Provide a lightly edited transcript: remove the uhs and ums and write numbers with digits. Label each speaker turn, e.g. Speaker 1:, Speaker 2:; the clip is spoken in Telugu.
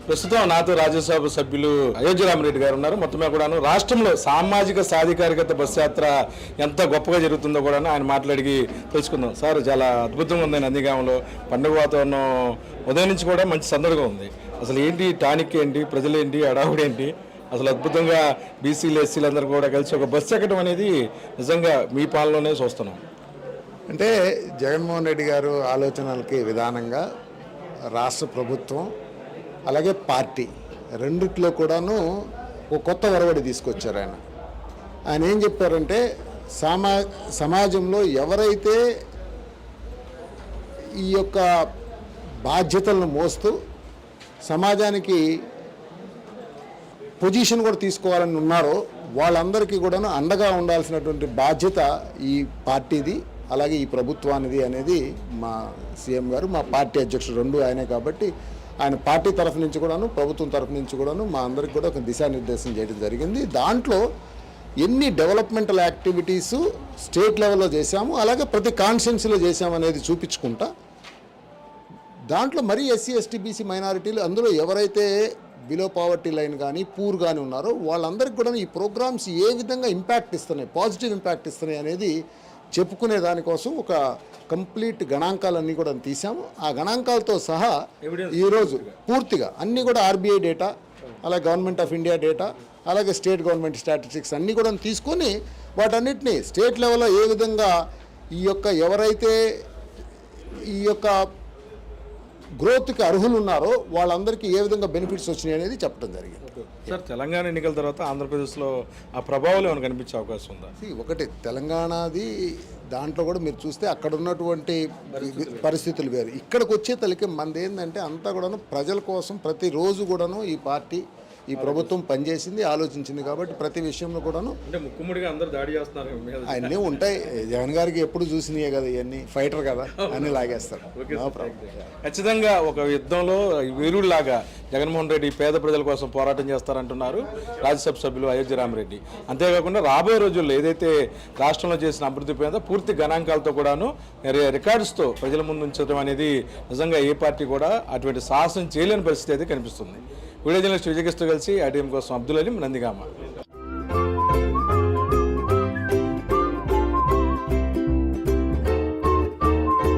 Speaker 1: ప్రస్తుతం నాతో రాజ్యసభ సభ్యులు అయోధ్య రామరెడ్డి గారు ఉన్నారు. మొత్తమే కూడాను రాష్ట్రంలో సామాజిక సాధికారికత బస్ యాత్ర ఎంత గొప్పగా జరుగుతుందో కూడా ఆయన మాట్లాడి తెలుసుకుందాం. సార్, చాలా అద్భుతంగా ఉంది నందిగామలో. పండుగ వాతావరణం ఉదయం నుంచి కూడా మంచి సందడిగా ఉంది. అసలు ఏంటి టానిక్ ఏంటి, ప్రజలేంటి, అడావుడు ఏంటి, అసలు అద్భుతంగా బీసీలు ఎస్సీలు అందరూ కూడా కలిసి ఒక బస్సు ఎక్కడం అనేది నిజంగా మీ పాలనలోనే చూస్తున్నాం.
Speaker 2: అంటే జగన్మోహన్ రెడ్డి గారు ఆలోచనలకి విధానంగా రాష్ట్ర ప్రభుత్వం అలాగే పార్టీ రెండిట్లో కూడాను ఒక కొత్త ఒరవడి తీసుకొచ్చారు. ఆయన ఏం చెప్పారంటే సమాజంలో ఎవరైతే ఈ యొక్క బాధ్యతలను మోస్తూ సమాజానికి పొజిషన్ కూడా తీసుకోవాలని ఉన్నారో వాళ్ళందరికీ కూడాను అండగా ఉండాల్సినటువంటి బాధ్యత ఈ పార్టీది అలాగే ఈ ప్రభుత్వానిది అనేది మా సీఎం గారు, మా పార్టీ అధ్యక్షుడు రెండు ఆయనే కాబట్టి ఆయన పార్టీ తరఫు నుంచి కూడాను ప్రభుత్వం తరఫు నుంచి కూడాను మా అందరికి కూడా ఒక దిశానిర్దేశం చేయడం జరిగింది. దాంట్లో ఎన్ని డెవలప్మెంటల్ యాక్టివిటీసు స్టేట్ లెవెల్లో చేశాము, అలాగే ప్రతి కాన్స్టిట్యున్సీలో చేశామనేది చూపించుకుంటా దాంట్లో మరీ ఎస్సీ ఎస్టీ బీసీ మైనారిటీలు అందులో ఎవరైతే బిలో పావర్టీ లైన్ కానీ పూర్ కానీ ఉన్నారో వాళ్ళందరికీ కూడా ఈ ప్రోగ్రామ్స్ ఏ విధంగా ఇంపాక్ట్ ఇస్తున్నాయి, పాజిటివ్ ఇంపాక్ట్ ఇస్తున్నాయి అనేది చెప్పుకునే దానికోసం ఒక కంప్లీట్ గణాంకాలన్నీ కూడా తీసాము. ఆ గణాంకాలతో సహా ఈరోజు పూర్తిగా అన్నీ కూడా ఆర్బీఐ డేటా, అలాగే గవర్నమెంట్ ఆఫ్ ఇండియా డేటా, అలాగే స్టేట్ గవర్నమెంట్ స్టాటిస్టిక్స్ అన్నీ కూడా తీసుకొని వాటన్నిటిని స్టేట్ లెవెల్లో ఏ విధంగా ఈ యొక్క ఎవరైతే ఈ యొక్క గ్రోత్కి అర్హులు ఉన్నారో వాళ్ళందరికీ ఏ విధంగా బెనిఫిట్స్ వచ్చినాయి అనేది చెప్పడం జరిగింది.
Speaker 1: సార్, తెలంగాణ ఎన్నికల తర్వాత ఆంధ్రప్రదేశ్లో ఆ ప్రభావం ఏమైనా కనిపించే అవకాశం ఉందా?
Speaker 2: ఒకటి తెలంగాణది దాంట్లో కూడా మీరు చూస్తే అక్కడ ఉన్నటువంటి పరిస్థితులు వేరు. ఇక్కడికి వచ్చే తలకి మనది ఏంటంటే అంతా కూడాను ప్రజల కోసం ప్రతిరోజు కూడాను ఈ పార్టీ ఈ ప్రభుత్వం పనిచేసింది, ఆలోచించింది కాబట్టి ప్రతి విషయంలో కూడాను
Speaker 1: అంటే ముక్కుముడిగా అందరూ దాడి చేస్తున్నారు.
Speaker 2: అన్నీ ఉంటాయి. జగన్ గారికి ఎప్పుడు చూసినాయే కదా, ఇవన్నీ ఫైటర్ కదా, అన్నీ లాగేస్తారు.
Speaker 1: ఖచ్చితంగా ఒక యుద్ధంలో వీరుడిలాగా జగన్మోహన్ రెడ్డి పేద ప్రజల కోసం పోరాటం చేస్తారంటున్నారు రాజ్యసభ సభ్యులు అయోధ్య రామరెడ్డి. అంతేకాకుండా రాబోయే రోజుల్లో ఏదైతే రాష్ట్రంలో చేసిన అభివృద్ధి పైన పూర్తి గణాంకాలతో కూడాను రికార్డ్స్తో ప్రజల ముందు ఉంచడం అనేది నిజంగా ఏ పార్టీ కూడా అటువంటి సాహసం చేయలేని పరిస్థితి అయితే కనిపిస్తుంది. వీడియో జర్నలిస్ట్ విజయకృష్ణ కలిసి ఆర్టీఎం కోసం అబ్దుల్ అలీం, నందిగామ.